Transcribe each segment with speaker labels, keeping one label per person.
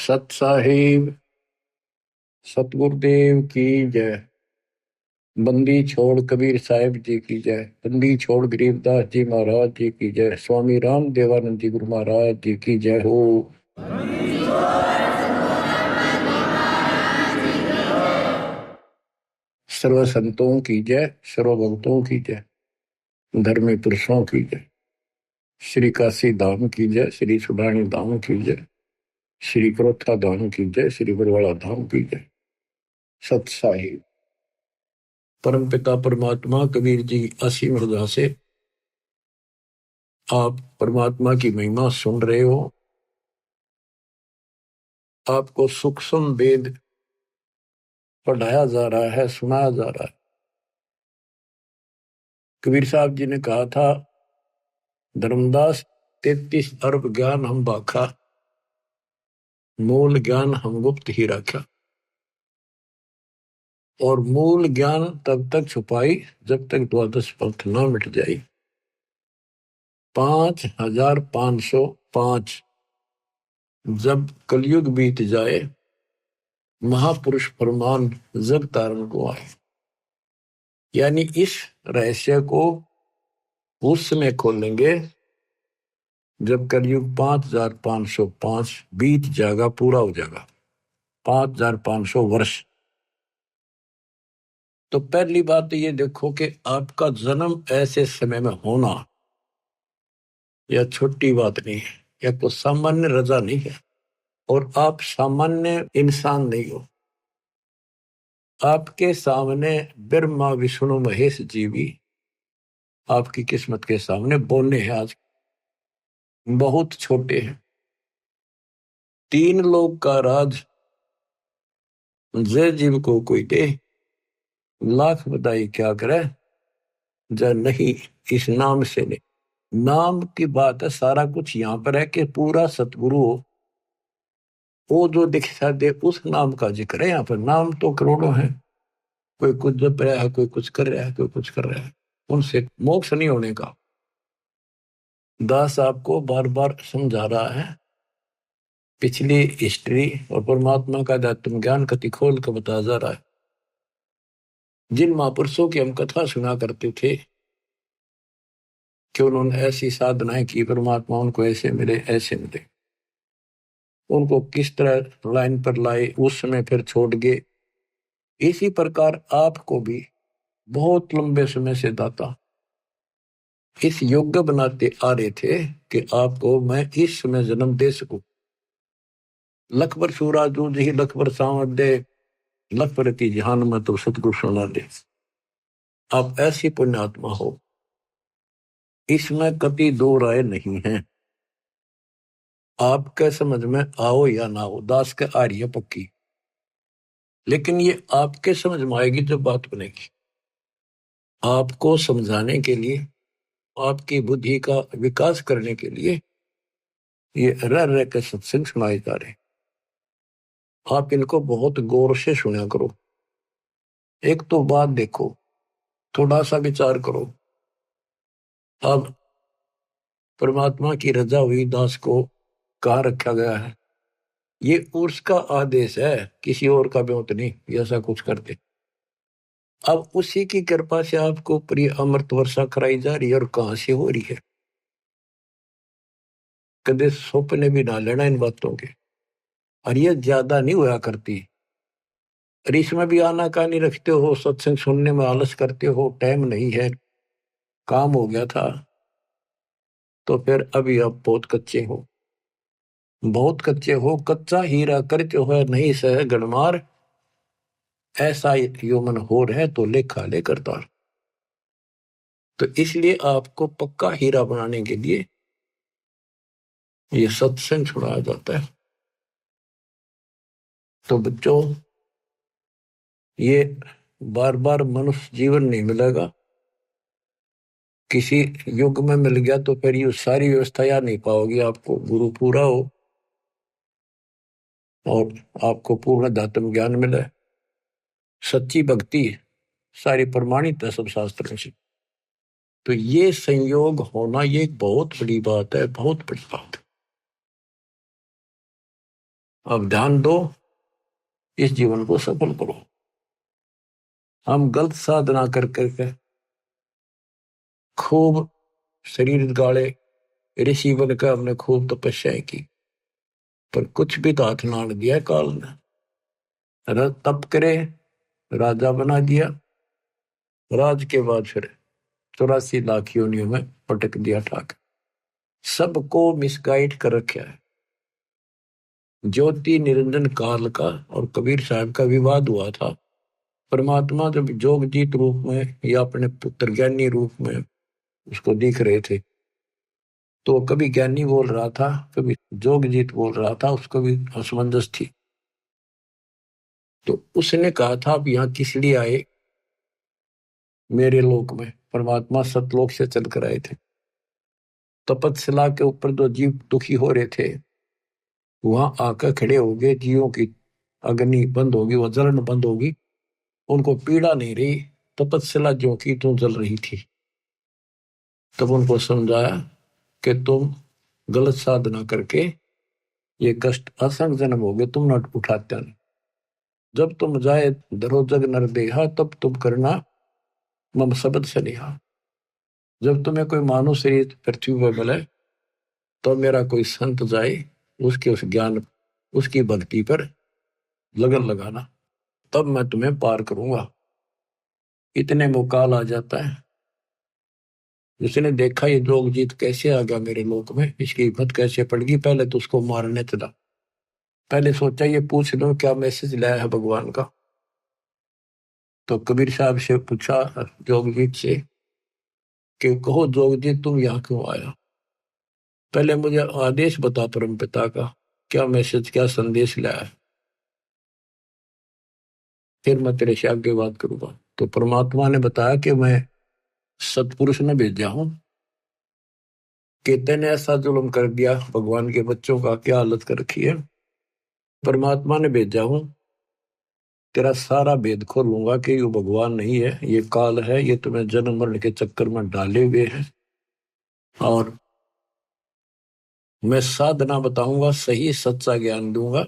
Speaker 1: सत साहिब सतगुरुदेव की जय। बंदी छोड़ कबीर साहिब जी की जय। बंदी छोड़ गरीबदास जी महाराज जी की जय। स्वामी राम देवानंद जी गुरु महाराज जी की जय हो। सर्व संतों की जय, सर्व भक्तों की जय, धर्मी पुरुषों की जय। श्री काशी धाम की जय, श्री सुडानी धाम की जय, श्री क्रोथा धाम की जय, श्री बरवाड़ा धाम की जय। सत साहिब परम पिता परमात्मा कबीर जी असीम हृदय से आप परमात्मा की महिमा सुन रहे हो। आपको सूक्ष्म वेद पढ़ाया जा रहा है, सुनाया जा रहा है। कबीर साहब जी ने कहा था, धर्मदास 33 अरब ज्ञान हम बाखा, मूल ज्ञान हम गुप्त ही रखा। और मूल ज्ञान तब तक छुपाई जब तक द्वादश पंथ न मिट जाए। 5505 जब कलयुग बीत जाए, महापुरुष फरमान जग तारण को आए। यानी इस रहस्य को उस समय खोलेंगे जब कलयुग 5505 बीत जाएगा, पूरा हो जाएगा 5500 वर्ष। तो पहली बात ये देखो कि आपका जन्म ऐसे समय में होना यह छोटी बात नहीं है, यह कोई सामान्य रजा नहीं है। और आप सामान्य इंसान नहीं हो। आपके सामने ब्रह्मा विष्णु महेश जी भी आपकी किस्मत के सामने बोलने हैं, आज बहुत छोटे हैं। 3 लोग का राज जय जीव को कोई दे, लाख बधाई क्या करे जय नहीं इस नाम से नहीं। नाम की बात है, सारा कुछ यहाँ पर है कि पूरा सतगुरु हो, वो जो दिखा दे उस नाम का जिक्र है। यहाँ पर नाम तो करोड़ों हैं, कोई कुछ जप रहा है, कोई कुछ कर रहा है, कोई कुछ कर रहा है। उनसे मोक्ष नहीं होने का दास आपको बार बार समझा रहा है। पिछली हिस्ट्री और परमात्मा का आत्म ज्ञान कति खोल कर बता जा रहा है। जिन महापुरुषों की हम कथा सुना करते थे कि उन्होंने ऐसी साधनाएं की, परमात्मा उनको ऐसे मिले ऐसे मिले, उनको किस तरह लाइन पर लाए, उस समय फिर छोड़ गए। इसी प्रकार आपको भी बहुत लंबे समय से दाता इस योग्य बनाते आ रहे थे कि आपको मैं इस समय जन्म दे सकूं। लखबर सूराजू जी लखबर सांवत दे, लखपरती जहान में तो सतगुरु सुना दे। आप ऐसी पुण्यात्मा हो, इसमें कभी दो राय नहीं है। आपके समझ में आओ या ना हो, दास के आ रही है पक्की, लेकिन ये आपके समझ में आएगी जब बात बनेगी। आपको समझाने के लिए, आपकी बुद्धि का विकास करने के लिए ये रह रह के सत्संग सुनाए जा रहे। आप इनको बहुत गौर से सुना करो। एक तो बात देखो, थोड़ा सा विचार करो। अब परमात्मा की रजा हुई दास को कहाँ रखा गया है? ये उसका आदेश है, किसी और का ब्योत नहीं ऐसा कुछ करते। अब उसी की कृपा से आपको प्रिय अमृत वर्षा कराई जा रही है। और कहां से हो रही है? कदे सपने भी ना लेना इन बातों के। और ये ज्यादा नहीं हुआ करती। और इसमें भी आना कहानी रखते हो, सत्संग सुनने में आलस करते हो, टाइम नहीं है, काम हो गया था, तो फिर अभी आप बहुत कच्चे हो, बहुत कच्चे हो। कच्चा हीरा करते हो नहीं सह गणमार, ऐसा ह्यूमन हो रहे तो लेखा ले करता। तो इसलिए आपको पक्का हीरा बनाने के लिए ये सत्संग सुनाया जाता है। तो बच्चों, ये बार बार मनुष्य जीवन नहीं मिलेगा। किसी युग में मिल गया तो फिर ये सारी व्यवस्था याद नहीं पाओगी। आपको गुरु पूरा हो और आपको पूर्ण दातम ज्ञान मिले, सच्ची भक्ति सारी प्रमाणित है सब शास्त्रों से। तो ये संयोग होना ये एक बहुत बड़ी बात है, बहुत बड़ी बात है। अब ध्यान दो, इस जीवन को सफल करो। हम गलत साधना कर करके खूब शरीर गाड़े, ऋषि बनकर हमने खूब तपस्याएं की, पर कुछ भी तो हाथ ना दिया काल ने। तप करे, राजा बना दिया, राज के बाद फिर 84 लाख योनियों में पटक दिया ठाक। सबको मिसगाइड कर रखा है। ज्योति निरंजन काल का और कबीर साहब का विवाद हुआ था। परमात्मा जब जोगजीत रूप में या अपने पुत्र ज्ञानी रूप में उसको दिख रहे थे, तो कभी ज्ञानी बोल रहा था, कभी जोगजीत बोल रहा था, उसको भी असमंजस थी। तो उसने कहा था, आप यहाँ किस लिए आए मेरे लोक में? परमात्मा सतलोक से चल कर आए थे। तपस्या के ऊपर जो जीव दुखी हो रहे थे, वहां आकर खड़े हो गए। जीवों की अग्नि बंद होगी, वह जलन बंद होगी, उनको पीड़ा नहीं रही। तपस्या जो की तो जल रही थी। तब उनको समझाया कि तुम गलत साधना करके ये कष्ट असंग जन्म हो गए, तुम न उठाते नहीं। जब तुम जाए धरो जग नर देहा, तब तुम करना मम शब्द सनेहा। जब तुम्हें कोई मानव शरीर पृथ्वी पर मिले, तो मेरा कोई संत जाए, उसके उस ज्ञान, उसकी भक्ति पर लगन लगाना, तब मैं तुम्हें पार करूंगा। इतने मुकाल आ जाता है। जिसने देखा ये जोगजीत कैसे आ गया मेरे लोक में, इसकी हिम्मत कैसे पड़ गई, पहले तो उसको मारने चला। पहले सोचा ये पूछ लो क्या मैसेज लाया है भगवान का। तो कबीर साहब से पूछा जोगजीत से कि कहो जोगजीत, तुम यहाँ क्यों आया? पहले मुझे आदेश बता परम पिता का, क्या मैसेज, क्या संदेश लाया है, फिर मैं तेरे से आगे बात करूंगा। तो परमात्मा ने बताया कि मैं सतपुरुष ने भेजा हूं कि तेने ऐसा जुल्म कर दिया, भगवान के बच्चों का क्या हालत कर रखी है। परमात्मा ने भेजा हूं, तेरा सारा भेद खोलूंगा कि ये भगवान नहीं है, ये काल है, ये तुम्हें जन्म मरण के चक्कर में डाले हुए है। और मैं साधना बताऊंगा, सही सच्चा ज्ञान दूंगा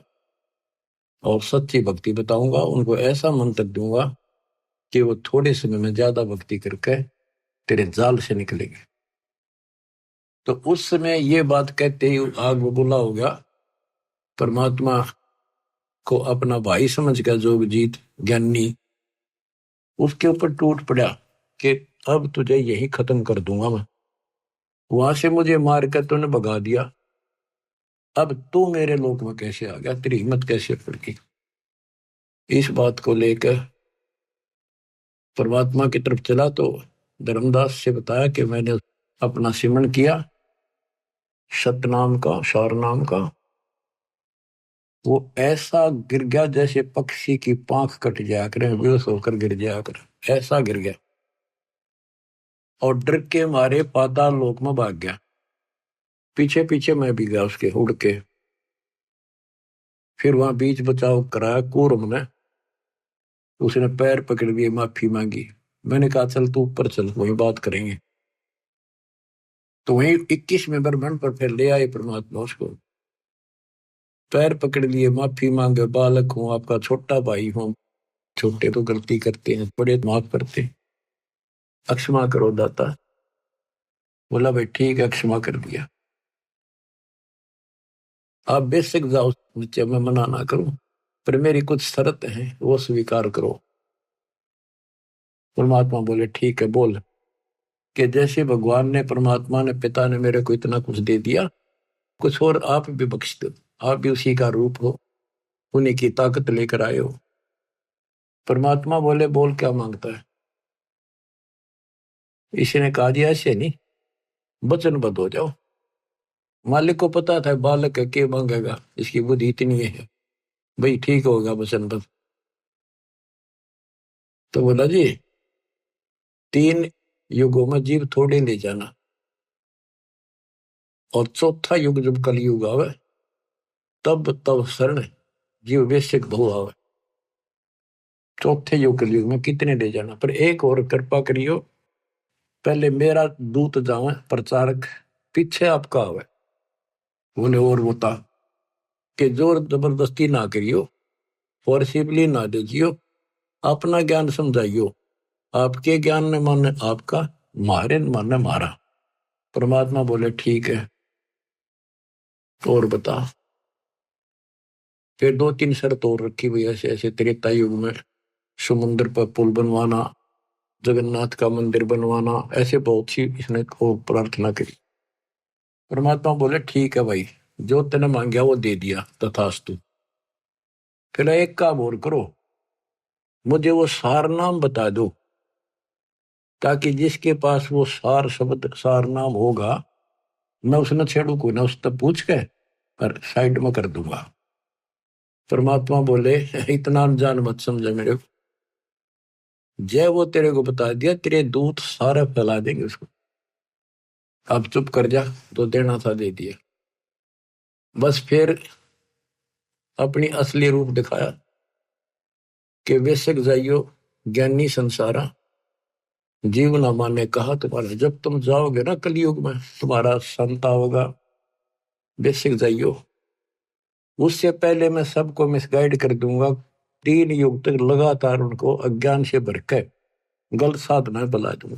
Speaker 1: और सच्ची भक्ति बताऊंगा। उनको ऐसा मंत्र दूंगा कि वो थोड़े समय में ज्यादा भक्ति करके तेरे जाल से निकलेंगे। तो उस समय ये बात कहते ही आग बबूला हो गया। परमात्मा को अपना भाई समझ कर जोगजीत ज्ञानी उसके ऊपर टूट पड़ा कि अब तुझे यही खत्म कर दूंगा मैं। वहां से मुझे मार कर तूने भगा दिया, अब तू मेरे लोक में कैसे आ गया, तेरी हिम्मत कैसे पड़ गई? इस बात को लेकर परमात्मा की तरफ चला तो धर्मदास से बताया कि मैंने अपना सिमरण किया सतनाम का, शार नाम का। वो ऐसा गिर गया जैसे पक्षी की पांख कट जाया करे, बेहोश होकर गिर जाया करे, ऐसा गिर गया। और डर के मारे पाताल लोक में भाग गया। पीछे पीछे मैं भी गया उसके उड़ के। फिर वहां बीच बचाव कराया कूर्म ने, उसने पैर पकड़ लिए, माफी मांगी। मैंने कहा चल तू ऊपर चल, वही बात करेंगे। तो वही 21वें ब्रह्मांड पर फिर ले आए परमात्मा उसको। पैर पकड़ लिए, माफी मांगे, बालक हूं, आपका छोटा भाई हूं, छोटे तो गलती करते हैं, बड़े माफ करते हैं, अक्षमा करो दाता। बोला भाई ठीक है, क्षमा कर दिया। आप बेशक जाओ नीचे, मैं मना ना करूं, पर मेरी कुछ शर्त है, वो स्वीकार करो। परमात्मा बोले ठीक है बोल। कि जैसे भगवान ने, परमात्मा ने, पिता ने मेरे को इतना कुछ दे दिया, कुछ और आप भी बख्श दो। आप भी उसी का रूप हो, उन्हीं की ताकत लेकर आए हो। परमात्मा बोले बोल क्या मांगता है? इसने कहा दिया ऐसे नहीं, वचनबद्ध हो जाओ। मालिक को पता था बालक है, क्या मांगेगा, इसकी बुद्धि इतनी है, भाई ठीक होगा वचनबद्ध। तो बोला जी 3 युगों में जीव थोड़े ले जाना, और चौथा युग जब कलयुग आवे, तब तब शरण जीव बेशक बहु आवे। चौथे युग कलयुग में कितने ले जाना, पर एक और कृपा करियो, पहले मेरा दूत जावे प्रचारक, पीछे आपका आवे। बोले और बता। कि जोर जबरदस्ती ना करियो, फोर्सिबली ना दीजियो, अपना ज्ञान समझाइयो। आपके ज्ञान ने माने आपका, मारे न माने मारा। परमात्मा बोले ठीक है, और बता। फिर 2-3 शर्त और रखी हुई, ऐसे ऐसे त्रेता युग में समुद्र पर पुल बनवाना, जगन्नाथ का मंदिर बनवाना, ऐसे बहुत सी इसने को प्रार्थना करी। परमात्मा बोले ठीक है भाई, जो तेने मांगया वो दे दिया, तथास्तु। फिर एक काम और करो, मुझे वो सार नाम बता दो, ताकि जिसके पास वो सार शब्द सार नाम होगा, मैं उसने छेड़ू को ना, उससे पूछ के पर साइड में कर दूंगा। परमात्मा बोले इतना अनजान मत समझे मेरे को, जय वो तेरे को बता दिया, तेरे दूत सारे फैला देंगे उसको। अब चुप कर जा, तो देना था दे दिया। बस फिर अपनी असली रूप दिखाया कि बेशक जाइयो ज्ञानी संसारा, जीवनामा ने कहा तुम्हारा, जब तुम जाओगे ना कलयुग में, तुम्हारा संता होगा, बेशक जाइयो। उससे पहले मैं सबको मिसगाइड कर दूंगा, 3 युग तक लगातार उनको अज्ञान से भर के गलत साधना बला दूंगा।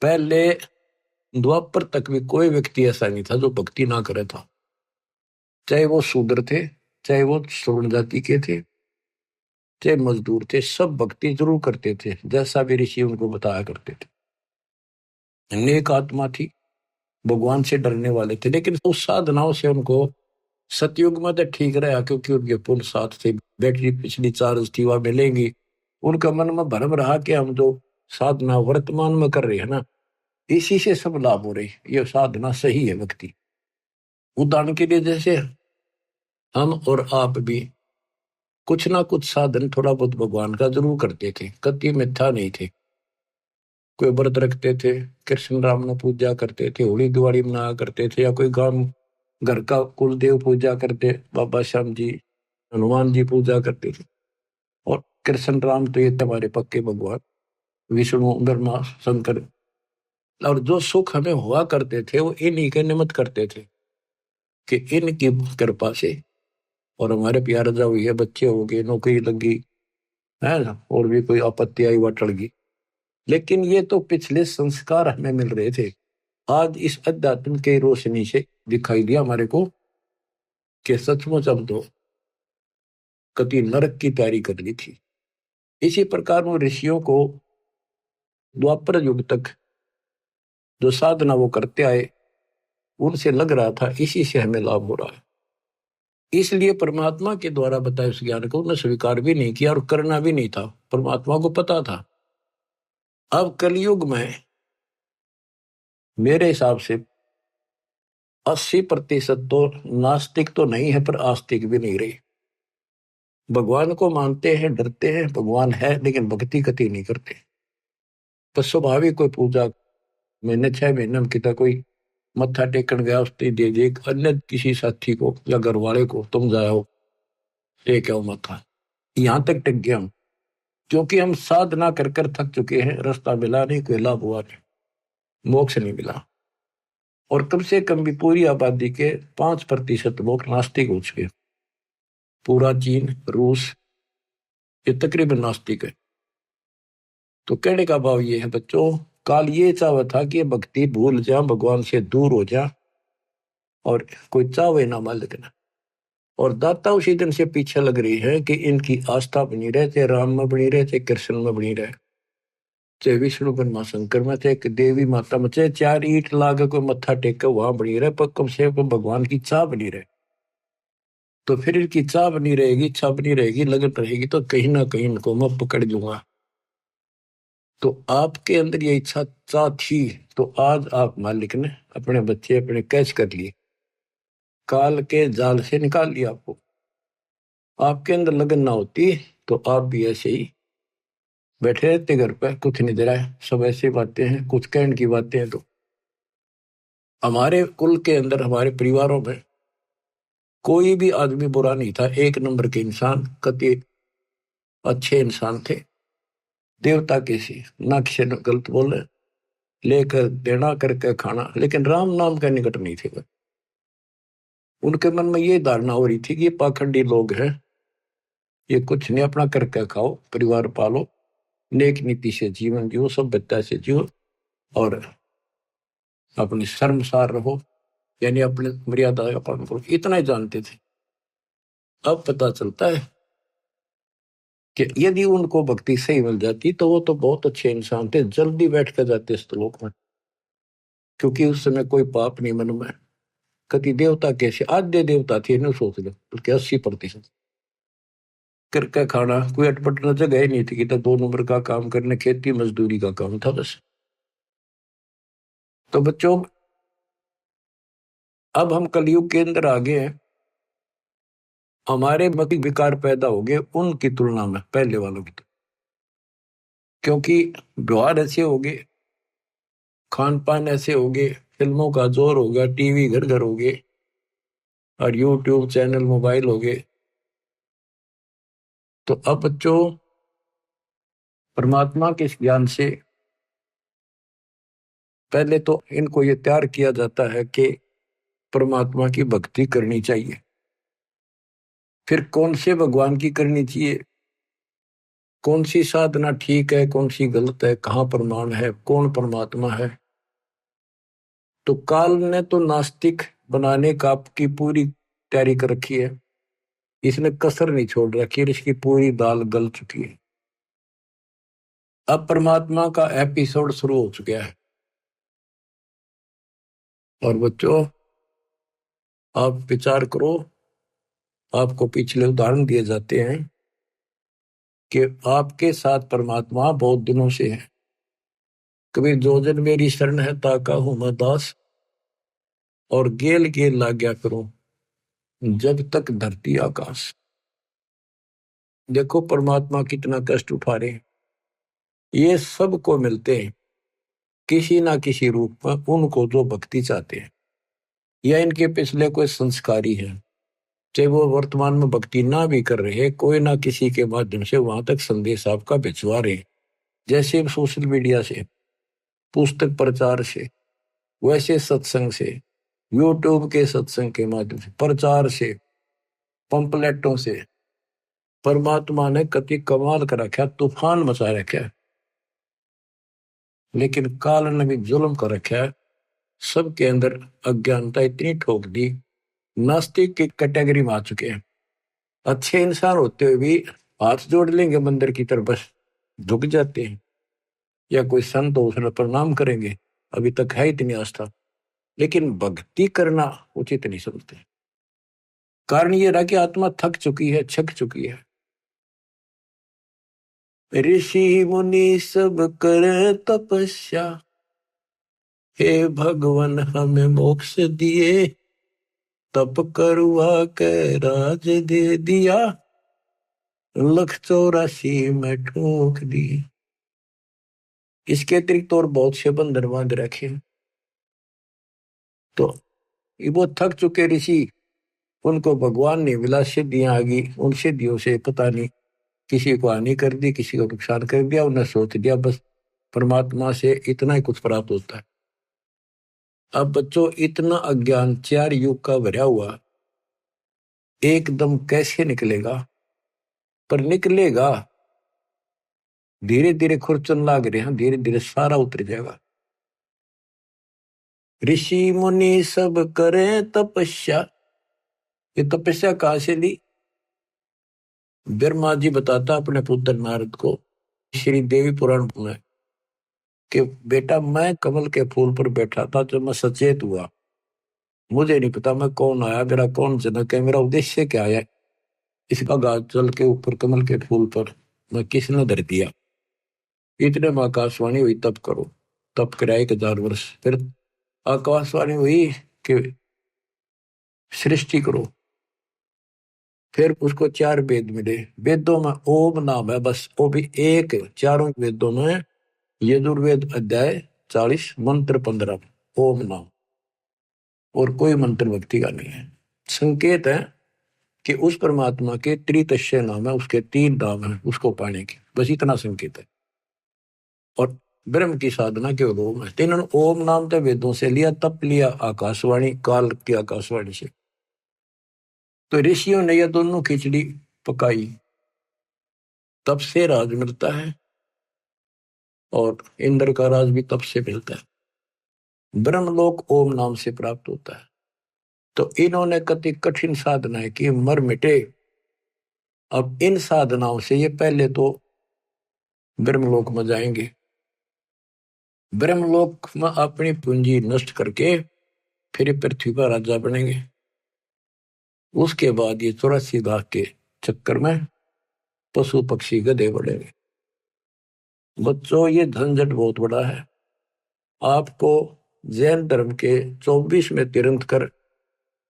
Speaker 1: पहले द्वापर तक भी कोई व्यक्ति ऐसा नहीं था जो भक्ति ना करे था, चाहे वो शूद्र थे, चाहे वो श्रवण जाति के थे, चाहे मजदूर थे, सब भक्ति जरूर करते थे, जैसा भी ऋषि उनको बताया करते थे। नेक आत्मा थी, भगवान से डरने वाले थे, लेकिन उस साधनाओं से उनको सतयुग में तो ठीक रहा, क्योंकि उनके पुल साथ थे, बैटरी पिछली चार्ज थी वह मिलेंगी। उनका मन में भ्रम रहा कि हम जो साधना वर्तमान में कर रहे हैं ना, इसी से सब लाभ हो रही, ये साधना सही है भक्ति। उदाहरण के लिए जैसे हम और आप भी कुछ ना कुछ साधन थोड़ा बहुत भगवान का जरूर करते थे, कति मिथ्या नहीं थे। कोई व्रत रखते थे, कृष्ण राम ने पूजा करते थे, होली दिवाली मनाया करते थे, या कोई गांव घर का कुल देव पूजा करते, बाबा श्याम जी, हनुमान जी पूजा करते थे। और कृष्ण राम तो ये हमारे पक्के भगवान, विष्णु ब्रह्मा शंकर। और जो सुख हमें हुआ करते थे वो इन्हीं के निमित्त करते थे, कि इनकी कृपा से, और हमारे प्यार जा हुई है, बच्चे हो गए, नौकरी लगी है ना, और भी कोई आपत्ति आई वह टल गई। लेकिन ये तो पिछले संस्कार हमें मिल रहे थे। आज इस अध्यात्म के रोशनी से दिखाई दिया हमारे को कि सचमुच हम तो कति नरक की तैयारी कर ली थी। इसी प्रकार उन ऋषियों को द्वापर युग तक जो साधना वो करते आए, उनसे लग रहा था इसी से हमें लाभ हो रहा है। इसलिए परमात्मा के द्वारा बताए उस ज्ञान को उन्हें स्वीकार भी नहीं किया और करना भी नहीं था, परमात्मा को पता था। अब कलयुग में मेरे हिसाब से 80% तो नास्तिक तो नहीं है, पर आस्तिक भी नहीं रही। भगवान को मानते हैं, डरते हैं, भगवान है, लेकिन भक्ति कति नहीं करते। तो स्वाभाविक कोई पूजा महीने 6 महीने में कितना कोई मत्था टेकन गया, उसने दे दे अन्य किसी साथी को या घर वाले को, तुम जाओ टेक आओ मत्था, यहाँ तक टिक गया हम, क्योंकि हम साधना कर कर थक चुके हैं, रास्ता मिला नहीं, कोई लाभ हुआ नहीं, मोक्ष नहीं मिला। और कम से कम भी पूरी आबादी के 5% लोग नास्तिक हो चुके। पूरा चीन, रूस, ये तकरीबन नास्तिक है। तो कहने का भाव ये है बच्चों, काल ये चाहवा था कि भक्ति भूल जा, भगवान से दूर हो जा, और कोई चावे ना मालिक ना। और दाता उसी दिन से पीछे लग रही है कि इनकी आस्था बनी रहे, चाहे राम में बनी रहे, चाहे कृष्ण में बनी रहे, चाहे विष्णु ब्रह्मा शंकर में, चाहे देवी माता में, चाहे 4 ईंट लागे कोई मत्था टेक के वहां बनी रहे, पर कम से कम भगवान की चाह बनी रहे। तो फिर इनकी चाह बनी रहेगी, इच्छा बनी रहेगी, लगन रहेगी, तो कहीं ना कहीं इनको मैं पकड़ दूंगा। तो आपके अंदर ये इच्छा चाह थी, तो आज आप मालिक ने अपने बच्चे अपने कैच कर लिए, काल के जाल से निकाल लिया आपको। आपके अंदर लगन ना होती तो आप भी ऐसे ही बैठे रहते घर पे, कुछ नहीं दे रहा है, सब ऐसी बातें हैं, कुछ कहने की बातें हैं। तो हमारे कुल के अंदर, हमारे परिवारों में कोई भी आदमी बुरा नहीं था, 1 नंबर के इंसान, कति अच्छे इंसान थे, देवता के सी, ना किसी ने गलत बोले, लेकर देना करके खाना, लेकिन राम नाम का निकट नहीं थे। उनके मन में ये धारणा हो रही थी कि ये पाखंडी लोग हैं, ये कुछ नहीं, अपना करके खाओ, परिवार पालो, नेक नीति से जीवन जियो, सभ्यता से जियो, और अपनी शर्मसार रहो, यानी अपने मर्यादा का पालन करो, इतना ही जानते थे। अब पता चलता है कि यदि उनको भक्ति सही मिल जाती तो वो तो बहुत अच्छे इंसान थे, जल्दी बैठ कर जाते इस लोक में, क्योंकि उस समय कोई पाप नहीं मन में। कति देवता कैसे आद्य देवता थे, इन्हें सोच लो, बल्कि 80% करके खाना, कोई अटपट न जगह ही नहीं थी कि तो 2 नंबर का काम करने, खेती मजदूरी का काम था बस। तो बच्चों, अब हम कलयुग के अंदर आ गए हैं, हमारे मति विकार पैदा हो गए उनकी तुलना में, पहले वालों की, क्योंकि व्यवहार ऐसे हो गए, खान पान ऐसे हो गए, फिल्मों का जोर हो गया, टीवी घर घर हो गए, और यूट्यूब चैनल, मोबाइल हो गए। तो अब बच्चों, परमात्मा के इस ज्ञान से पहले तो इनको ये तैयार किया जाता है कि परमात्मा की भक्ति करनी चाहिए। फिर कौन से भगवान की करनी चाहिए, कौन सी साधना ठीक है, कौन सी गलत है, कहाँ प्रमाण है, कौन परमात्मा है। तो काल ने तो नास्तिक बनाने का आपकी पूरी तैयारी कर रखी है, इसने कसर नहीं छोड़ रखी, इसकी पूरी दाल गल चुकी है। अब परमात्मा का एपिसोड शुरू हो चुका है। और बच्चों, आप विचार करो, आपको पिछले उदाहरण दिए जाते हैं कि आपके साथ परमात्मा बहुत दिनों से है। कभी जो जन मेरी शरण है ताका हूं मैं दास, और गेल गेल लाग्या करो जब तक धरती आकाश। देखो परमात्मा कितना कष्ट उठा रहे हैं, ये सबको मिलते हैं किसी ना किसी रूप में, उनको जो भक्ति चाहते हैं या इनके पिछले कोई संस्कारी है, चाहे वो वर्तमान में भक्ति ना भी कर रहे, कोई ना किसी के माध्यम से वहां तक संदेश आपका भिजवा रहे, जैसे सोशल मीडिया से, पुस्तक प्रचार से, वैसे सत्संग से, यूट्यूब के सत्संग के माध्यम से, प्रचार से, पंपलेटों से। परमात्मा ने कति कमाल कर रखा, तूफान मचा रखा है, लेकिन काल ने भी जुल्म कर रखा है। सबके अंदर अज्ञानता इतनी ठोक दी, नास्तिक की कैटेगरी में आ चुके हैं। अच्छे इंसान होते हुए भी हाथ जोड़ लेंगे मंदिर की तरफ, बस झुक जाते हैं, या कोई संत हो उसने प्रणाम करेंगे, अभी तक है इतनी आस्था, लेकिन भक्ति करना उचित नहीं समझते। कारण ये रहा कि आत्मा थक चुकी है, छक चुकी है। ऋषि मुनि सब करे तपस्या, हे भगवान हमें मोक्ष दिए, तप करवा के राज दे दिया, 184 में ठोक दी। इसके अतिरिक्त और बहुत से बंधन बांध रखे। तो वो थक चुके ऋषि, उनको भगवान ने मिला, सिद्धियां आ गई, उन सिद्धियों से पता नहीं किसी को हानि कर दी, किसी को नुकसान कर दिया, उन्हें सोच दिया बस परमात्मा से इतना ही कुछ प्राप्त होता है। अब बच्चों, इतना अज्ञान 4 युग का भरा हुआ एकदम कैसे निकलेगा? पर निकलेगा, धीरे धीरे खुरचन लाग रहे हैं, धीरे धीरे सारा उतर जाएगा। ऋषि मुनि सब करें तपस्या, ये तपस्या कहां से ली? ब्रह्मा जी बताता अपने पुत्र नारद को श्री देवी पुराण में कि बेटा, मैं कमल के फूल पर बैठा था, जब मैं सचेत हुआ, मुझे नहीं पता मैं कौन आया, मेरा कौन जनक है, मेरा उद्देश्य क्या है, इसका गाज जल के ऊपर कमल के फूल पर मैं किसने धर दिया। इतने में आकाशवाणी हुई, तप करो। तप कराए 1000 वर्ष, फिर आकाशवाणी हुई कि सृष्टि करो। फिर उसको 4 वेद मिले, वेदों में ओम नाम है बस, वो भी एक, चारों वेदों में यजुर्वेद अध्याय 40 मंत्र 15 ओम नाम, और कोई मंत्र भक्ति का नहीं है। संकेत है कि उस परमात्मा के त्रितस्य नाम है, उसके 3 नाम है उसको पाने के, बस इतना संकेत है। और ब्रह्म की साधना केवल ओम है। इन्होंने ओम नाम तो वेदों से लिया, तप लिया आकाशवाणी, काल की आकाशवाणी से। तो ऋषियों ने यह दोनों खिचड़ी पकाई, तब से राज मिलता है, और इंद्र का राज भी तब से मिलता है। ब्रह्मलोक ओम नाम से प्राप्त होता है। तो इन्होंने कति कठिन साधनाएं की, मर मिटे। अब इन साधनाओं से ये पहले तो ब्रह्मलोक में जाएंगे, ब्रह्मलोक में अपनी पूंजी नष्ट करके फिर पृथ्वी पर राजा बनेंगे। उसके बाद ये 84 भाग के चक्कर में पशु पक्षी गधे बढ़ेंगे। बच्चों, ये झंझट बहुत बड़ा है। आपको जैन धर्म के 24वें तीर्थंकर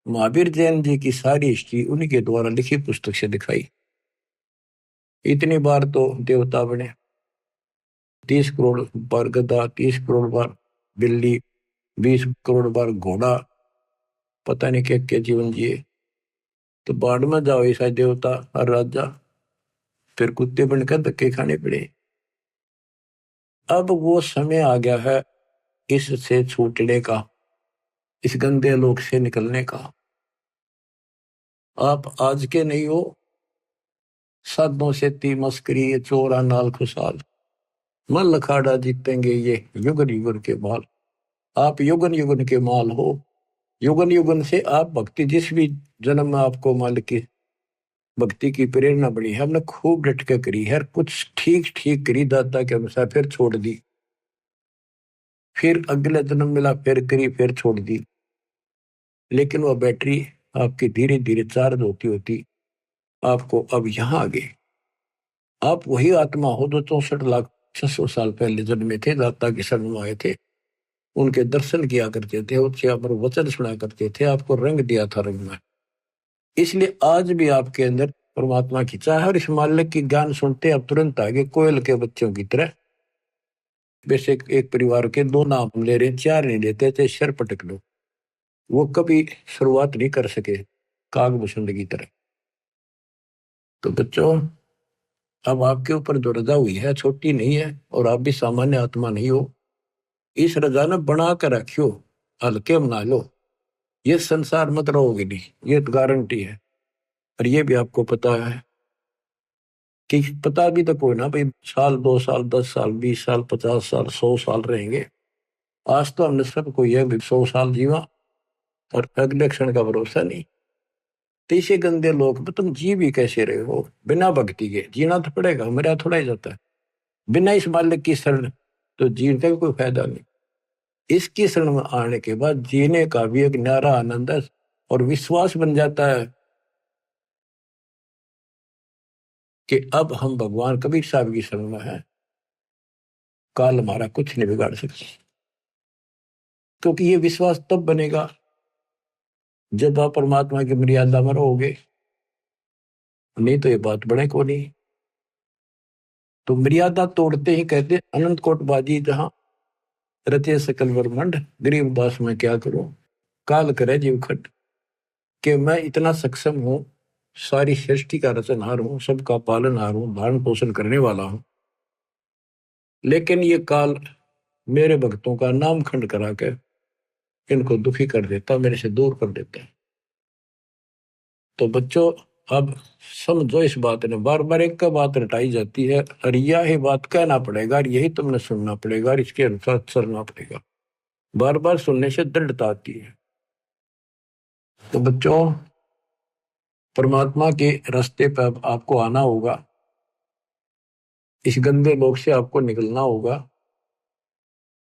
Speaker 1: महावीर जैन जी की सारी हिस्ट्री उन्हीं के द्वारा लिखी पुस्तक से दिखाई। इतनी बार तो देवता बने, 30 करोड़ बार गधा, 30 करोड़ बार बिल्ली, 20 करोड़ बार घोड़ा, पता नहीं क्या क्या जीवन जिए। तो बाढ़ में जाओ ऐसा देवता और राजा, फिर कुत्ते बनकर धक्के खाने पड़े। अब वो समय आ गया है इससे छूटने का, इस गंदे लोक से निकलने का। आप आज के नहीं हो, साधों से ती मस्करी, ये चोरा नाल खुशहाल, मन लखाड़ा जीतेंगे ये युगन युगन के माल। आप युगन युगन के माल हो। युगन युगन से आप भक्ति, जिस भी जन्म में आपको मालिक की भक्ति की प्रेरणा बनी है, हमने खूब डट के करी है, कुछ ठीक ठीक करी दाता के अनुसार, फिर छोड़ दी, फिर अगले जन्म मिला, फिर करी, फिर छोड़ दी। लेकिन वह बैटरी आपकी धीरे धीरे चार्ज होती होती आपको अब यहां आ गई। आप वही आत्मा हो जो 64,600 साल पहले जन्मे थे, दाता के शरण में आए थे, उनके दर्शन किया करते थे, उनसे आप वचन सुना करते थे, आपको रंग दिया था रंग में। इसलिए आज भी आपके अंदर परमात्मा की चाह है। और इस मालिक की ज्ञान सुनते आप तुरंत आगे कोयल के बच्चों की तरह। वैसे एक परिवार के 2 नाम ले रहे, 4 नहीं लेते थे, सिर पटक लो। वो कभी शुरुआत नहीं कर सके कागभूषण की तरह। तो बच्चों, अब आपके ऊपर जो रजा हुई है छोटी नहीं है, और आप भी सामान्य आत्मा नहीं हो। इस रजा ने बना कर रखियो, हल्के बना लो। ये संसार मत रहोगे नहीं, ये तो गारंटी है। और ये भी आपको पता है कि पता भी तो कोई ना भाई, साल 2 साल 10 साल 20 साल 50 साल 100 साल रहेंगे। आज तो हमने सबको यह भी 100 साल जीवा, और अगले क्षण का भरोसा नहीं। तीसरे गंदे लोग में तुम जी भी कैसे रहे हो बिना भक्ति के? जीना तो पड़ेगा, मेरा थोड़ा ही जाता है बिना इस मालिक की शरण, तो जीने का भी कोई फायदा नहीं। इसकी शरण में आने के बाद जीने का भी एक न्यारा आनंद है, और विश्वास बन जाता है कि अब हम भगवान कबीर साहब की शरण में है, काल हमारा कुछ नहीं बिगाड़ सकता। क्योंकि ये विश्वास तब बनेगा जब आप परमात्मा की मर्यादा में रहोगे, नहीं तो ये बात बने को नहीं। तो मर्यादा तोड़ते ही कहते अनंत कोट बाजी जहां रचे सकल ब्रह्मांड, गरीब दास मैं क्या करूं, काल करे जीव खट। कि मैं इतना सक्षम हूं, सारी सृष्टि का रचनहार हूं, सबका पालनहार हूं, धारण पोषण करने वाला हूं, लेकिन ये काल मेरे भक्तों का नाम खंड करा के इनको दुखी कर देता, मेरे से दूर कर देता है। तो बच्चों, अब समझो इस बात ने, बार बार एक का बात रटाई जाती है, और यही बात कहना पड़ेगा, और यही तुमने सुनना पड़ेगा, और इसके अनुसार चलना पड़ेगा। बार बार सुनने से दृढ़ता आती है। तो बच्चों, परमात्मा के रास्ते पर आपको आना होगा, इस गंदे लोक से आपको निकलना होगा।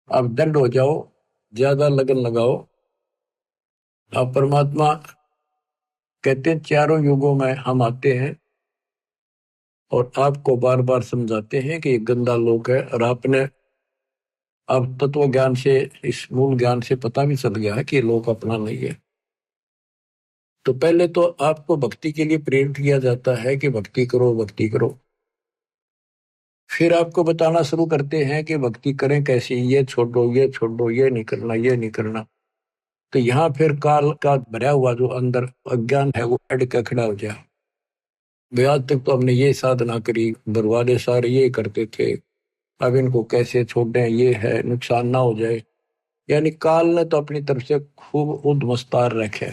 Speaker 1: आप दंड हो जाओ, ज्यादा लगन लगाओ। आप परमात्मा कहते हैं चारों युगों में हम आते हैं और आपको बार बार समझाते हैं कि ये गंदा लोक है, और आपने अब तत्व ज्ञान से, इस मूल ज्ञान से पता भी चल गया है कि ये लोक अपना नहीं है। तो पहले तो आपको भक्ति के लिए प्रेरित किया जाता है कि भक्ति करो, भक्ति करो। फिर आपको बताना शुरू करते हैं कि भक्ति करें कैसे, ये छोड़ो, ये छोड़ो, ये नहीं करना, ये नहीं करना। तो यहाँ फिर काल का भरा हुआ जो अंदर अज्ञान है वो अड़ के खड़ा हो जाए। वे आज तक तो हमने ये साधना करी, बरवाले सारे ये करते थे, अब इनको कैसे छोड़ दें, ये है नुकसान ना हो जाए। यानी काल ने तो अपनी तरफ से खूब उद्मस्तार रखे।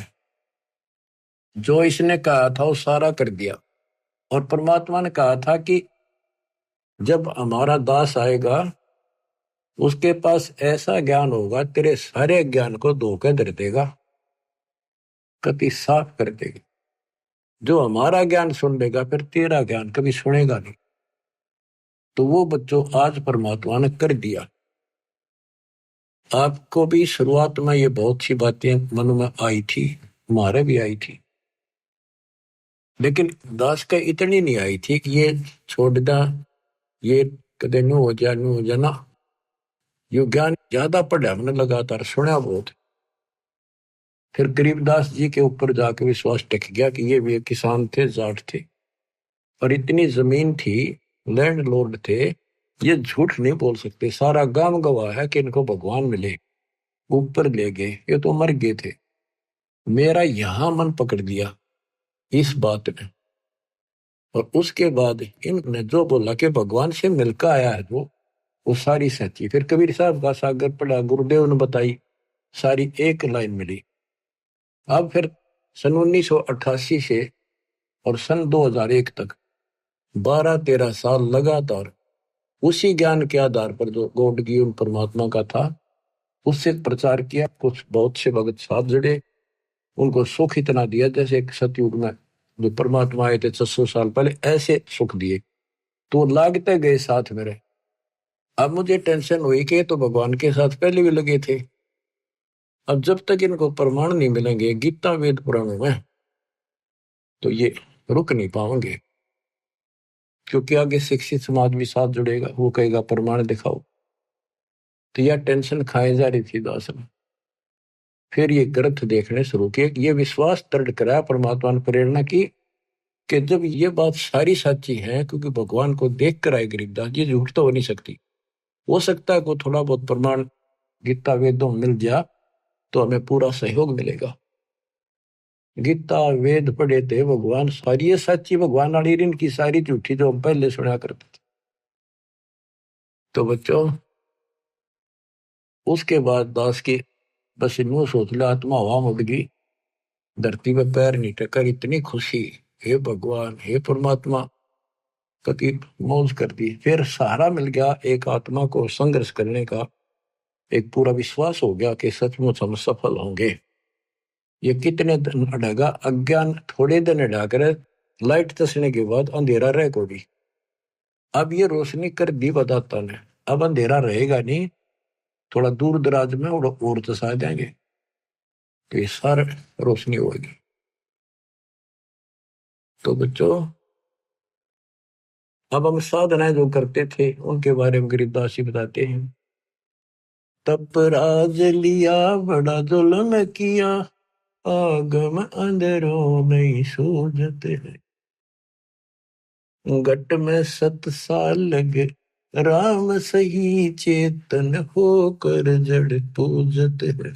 Speaker 1: जो इसने कहा था वो सारा कर दिया। और परमात्मा ने कहा था कि जब हमारा दास आएगा उसके पास ऐसा ज्ञान होगा तेरे सारे ज्ञान को धोखे धर देगा, कति साफ कर देगा। जो हमारा ज्ञान सुन लेगा फिर तेरा ज्ञान कभी सुनेगा नहीं। तो वो बच्चों आज परमात्मा ने कर दिया। आपको भी शुरुआत में ये बहुत सी बातें मन में आई थी, हमारे भी आई थी, लेकिन दास का इतनी नहीं आई थी कि ये छोड़ दा, ये कदे न्यू हो जाना। यो ज्ञान ज्यादा पढ़ा हमने, लगातार सुना बहुत। फिर गरीबदास जी के ऊपर जाके विश्वास टिक गया कि ये भी किसान थे, जाट थे, और इतनी जमीन थी, लैंड लॉर्ड थे, ये झूठ नहीं बोल सकते। सारा गांव गवाह है कि इनको भगवान मिले, ऊपर ले गए, ये तो मर गए थे। मेरा यहां मन पकड़ दिया इस बात ने। और उसके बाद इनने जो बोला कि भगवान से मिलकर आया है वो सारी सच्ची। फिर कबीर साहब का सागर पढ़ा, गुरुदेव ने बताई, सारी एक लाइन मिली। अब फिर सन 1988 से और सन 2001 तक 12-13 साल लगातार उसी ज्ञान के आधार पर जो गॉड गिवन परमात्मा का था उससे प्रचार किया। कुछ बहुत से भगत साहब जड़े, उनको सुख इतना दिया जैसे एक सतयुग में जो परमात्मा आए थे 600 साल पहले, ऐसे सुख दिए। तो लागते गए साथ मेरे। अब मुझे टेंशन हुई कि तो भगवान के साथ पहले भी लगे थे। अब जब तक इनको प्रमाण नहीं मिलेंगे गीता वेद पुराणों में तो ये रुक नहीं पाएंगे, क्योंकि आगे शिक्षित समाज भी साथ जुड़ेगा, वो कहेगा प्रमाण दिखाओ। तो यह टेंशन खाए जा रही थी दास ने। फिर ये ग्रंथ देखने शुरू किए, ये विश्वास दृढ़ कराया परमात्मा ने प्रेरणा की कि जब ये बात सारी सच्ची है, क्योंकि भगवान को देख कर आए गरीबदास, ये झूठ तो हो नहीं सकती। हो सकता है को थोड़ा बहुत प्रमाण गीता वेदों मिल जाए तो हमें पूरा सहयोग मिलेगा। गीता वेद पढ़े थे भगवान सारी सच्ची, भगवान वाली इनकी सारी झूठी जो हम पहले सुना करते थे। तो बच्चों उसके बाद दास की बस इन सोच लिया, आत्मा हवा उड़ गई, धरती पे पैर नहीं टकर, इतनी खुशी, हे भगवान हे परमात्मा, कति मौज कर दी। फिर सहारा मिल गया एक आत्मा को संघर्ष करने का, एक पूरा विश्वास हो गया कि सचमुच हम सफल होंगे। ये कितने दिन अड़ेगा, अज्ञान थोड़े दिन अड़ा कर लाइट तसने के बाद अंधेरा रह को भी। अब ये रोशनी कर दी बताता ने, अब अंधेरा रहेगा नहीं, थोड़ा दूर दराज में और तसा देंगे तो ये सारा रोशनी होगी। तो बच्चों अब हम साधनाएं जो करते थे उनके बारे में गरीबदास जी बताते हैं। तप राज लिया बड़ा जुल्म किया, आगम अंदरों नहीं सूझते हैं, घट में 7 साल लगे राम सही, चेतन होकर जड़ पूजते हैं।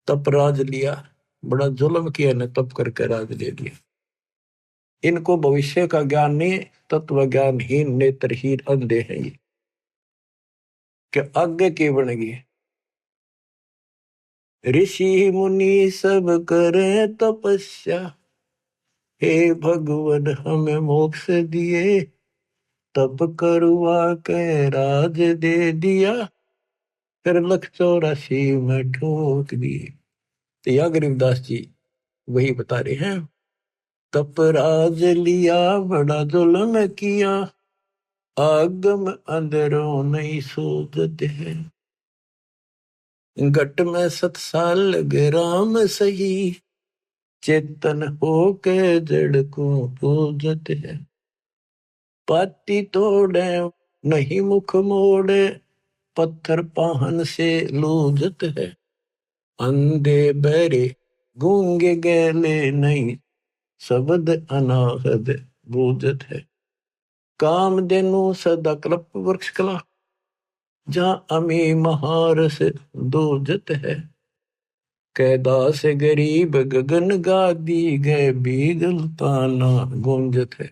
Speaker 1: तप राज लिया, बड़ा जुल्म किया ने, तप करके राज ले लिया। इनको भविष्य का ज्ञान नहीं, तत्व ज्ञानहीन नेत्रहीन अंधे हैं ये, कि आगे की बनेगी। ऋषि मुनि सब करे तपस्या, हे भगवान हमें मोक्ष दिए, तप करवा के राज दे दिया, फिर 184 में ठोक दिए। तो यह गरीबदास जी वही बता रहे हैं, तप राज लिया बड़ा जुल्म किया, आगम अंदरों नहीं सूझते हैं, घट में 7 साल लगे राम सही, चेतन होके जड़ को पूजते हैं। पाती तोड़े नहीं मुख मोड़े, पत्थर पाहन से लूजत है, अंधे बहरे गूंगे गैले नहीं, शब्द अनाहद बूझत है। काम देनु सदा कल्प वृक्ष कला, जहां अमी महारस दूजत है, कैदा से गरीब गगन गादी गए, बीगल ताना गूंजत है।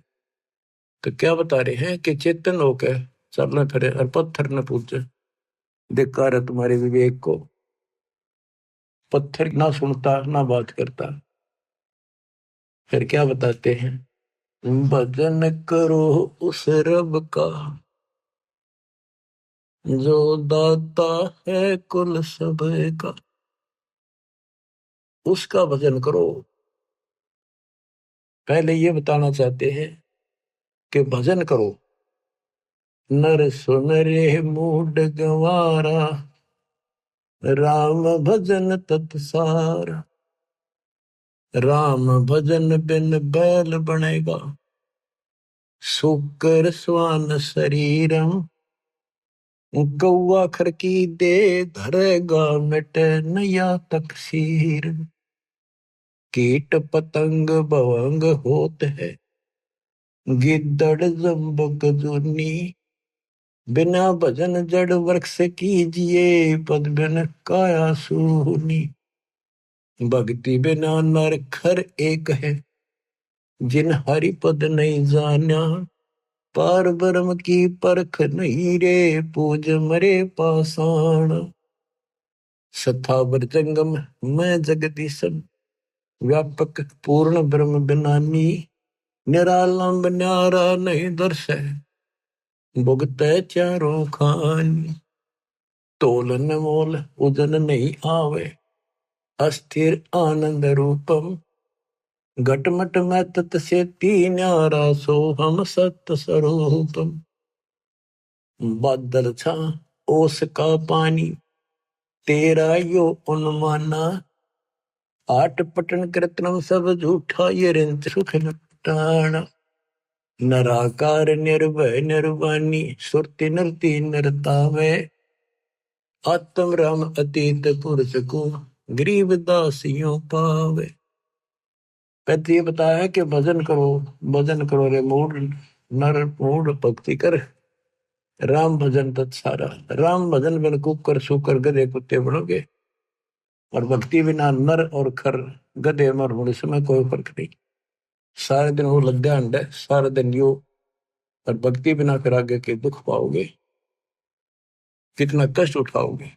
Speaker 1: तो क्या बता रहे हैं कि चेतन होकर चलने फिरे और पत्थर न पूजे। धिक्कार है तुम्हारे विवेक को, पत्थर ना सुनता ना बात करता, फिर क्या बताते हैं, भजन करो उस रब का जो दाता है कुल सब का। उसका भजन करो। पहले ये बताना चाहते हैं कि भजन करो। नर सुन रे मूड गंवारा, राम भजन तत्सार। राम भजन बिन बैल बनेगा, शुकर स्वान शरीरम। कौआ खरकी दे धरेगा, मिटे नया तकसीर। कीट पतंग भवंग होत है, गिद्दड़ जम्बक जुनी। बिना भजन जड़ वृक्ष कीजिए, पद बिन काया सूनी। भक्ति बिना नर खर एक है, जिन हरि पद नहीं जाना। पार ब्रह्म की परख नहीं रे, पूज मरे पाषाण। सथावर जंगम मैं जगदीशन, व्यापक पूर्ण ब्रह्म बिनानी। निरालंब न्यारा नहीं दर्श है, भुगतै चारों खानी। तोलन मोल उदन नहीं आवे, अस्थिर आनंद रूपम। घटमट में तत से न्यारा, सो हम सत्य स्वरूपम। बादल छा ओस का पानी, तेरा यो अनुमाना। आठ पटन कृत्रिम सब झूठा, ये रिंच सुख लटाना। नराकार निर्भय निर्वाणी, सुरति नरती नरतावे। आत्म राम अतीत पुरुष को, गरीब दासियों पावे। कहते ये बताया कि भजन करो, भजन करो रे मूड नर, मूड भक्ति कर। राम भजन तत्सारा। राम भजन बिन कुकर सुकर गधे कुत्ते बनोगे, और भक्ति बिना नर और खर गधे मर होने में कोई फर्क नहीं। सारे दिन वो लद्दा अंडे, सारा दिन यो, और भक्ति बिना फिर आगे के दुख पाओगे, कितना कष्ट उठाओगे।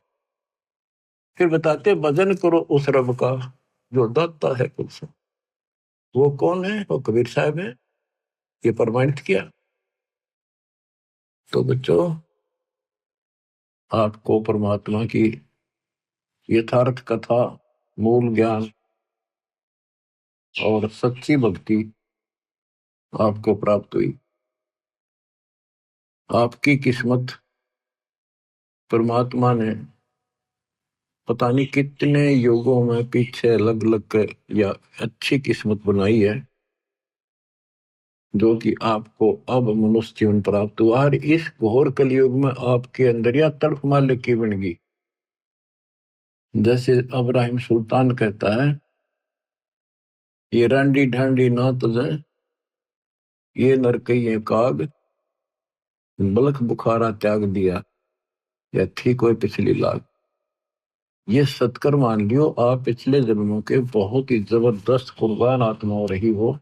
Speaker 1: फिर बताते भजन करो उस रब का जो दाता है कुल सब। वो कौन है? वो कबीर साहब है, ये प्रमाणित किया। तो बच्चों, आपको परमात्मा की यथार्थ कथा, मूल ज्ञान और सच्ची भक्ति आपको प्राप्त हुई। आपकी किस्मत परमात्मा ने पता नहीं कितने युगों में पीछे अलग अलग कर या अच्छी किस्मत बनाई है, जो कि आपको अब मनुष्य जीवन प्राप्त हुआ। और इस घोर कलयुग में आपके अंदर या तड़फ मालिक की बन गई। जैसे अब्राहिम सुल्तान कहता है, ये रांडी ढांडी ना तुझे, ये नरकइये काग। बलख बुखारा त्याग दिया, या थी कोई पिछली लाग। ये सत्कर मान लियो, आप पिछले जन्मों के बहुत ही जबरदस्त कुर्बान आत्मा हो रही हो,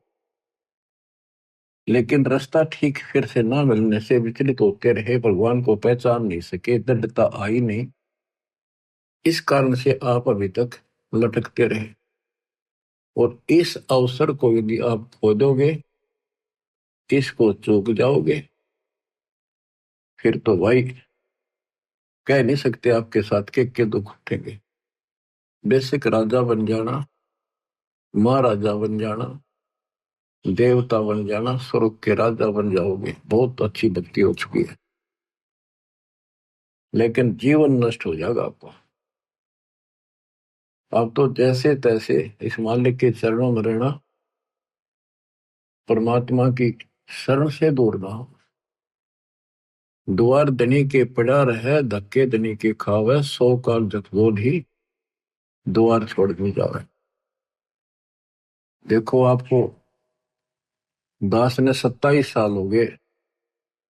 Speaker 1: लेकिन रास्ता ठीक फिर से ना मिलने से विचलित होते रहे, भगवान को पहचान नहीं सके, दृढ़ता आई नहीं। इस कारण से आप अभी तक लटकते रहे। और इस अवसर को यदि आप खो दोगे, इसको चूक जाओगे, फिर तो भाई कह नहीं सकते आपके साथ के दुख उठेंगे। बेसिक राजा बन जाना, महाराजा बन जाना, देवता बन जाना, स्वर्ग के राजा बन जाओगे, बहुत अच्छी भक्ति हो चुकी है। लेकिन जीवन नष्ट हो जाएगा आपको। अब तो जैसे तैसे इस मालिक के चरणों में रहना, परमात्मा की शरण से दूर ना हो। द्वार धनी के पड़ा रहे, धक्के धनी के खावे। 100 काल जगबोध ही, द्वार छोड़ नहीं जावे। देखो, आपको दास ने 27 साल हो गए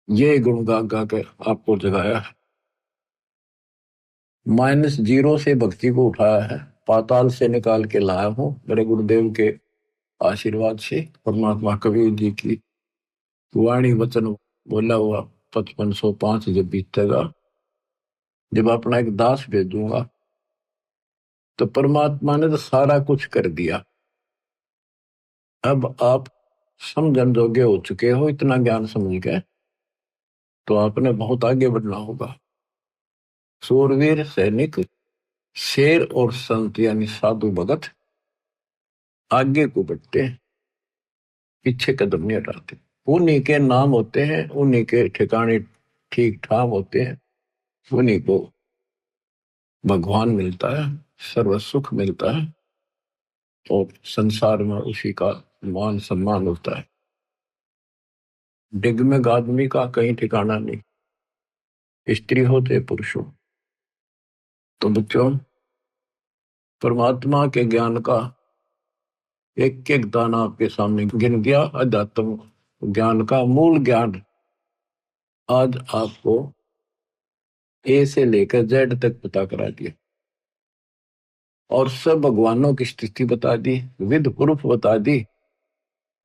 Speaker 1: ये गुण गा गा के आपको जगाया है। -0 से भक्ति को उठाया है, पाताल से निकाल के लाया हूं मेरे गुरुदेव के आशीर्वाद से। परमात्मा कबीर जी की वाणी वचन बोला हुआ 5505 जब बीतेगा, जब अपना एक दास भेजूंगा, तो परमात्मा ने तो सारा कुछ कर दिया। अब आप समझन योग्य हो चुके हो, इतना ज्ञान समझ गए तो आपने बहुत आगे बढ़ना होगा। सूरवीर सैनिक, शेर और संत यानी साधु भगत आगे को बढ़ते हैं, पीछे कदम नहीं हटाते। उन्हीं के नाम होते हैं, उन्हीं के ठिकाने ठीक ठाक होते हैं, उन्हीं को भगवान मिलता है, सर्व सुख मिलता है और संसार में उसी का मान सम्मान होता है। डिगमिग आदमी का कहीं ठिकाना नहीं, स्त्री हो चाहे पुरुष हो। तो बच्चों, परमात्मा के ज्ञान का एक एक दाना आपके सामने गिन दिया। अध्यात्म ज्ञान का मूल ज्ञान आज आपको ए से लेकर जेड तक पता करा दिया और सब भगवानों की स्थिति बता दी, विद प्रूफ बता दी,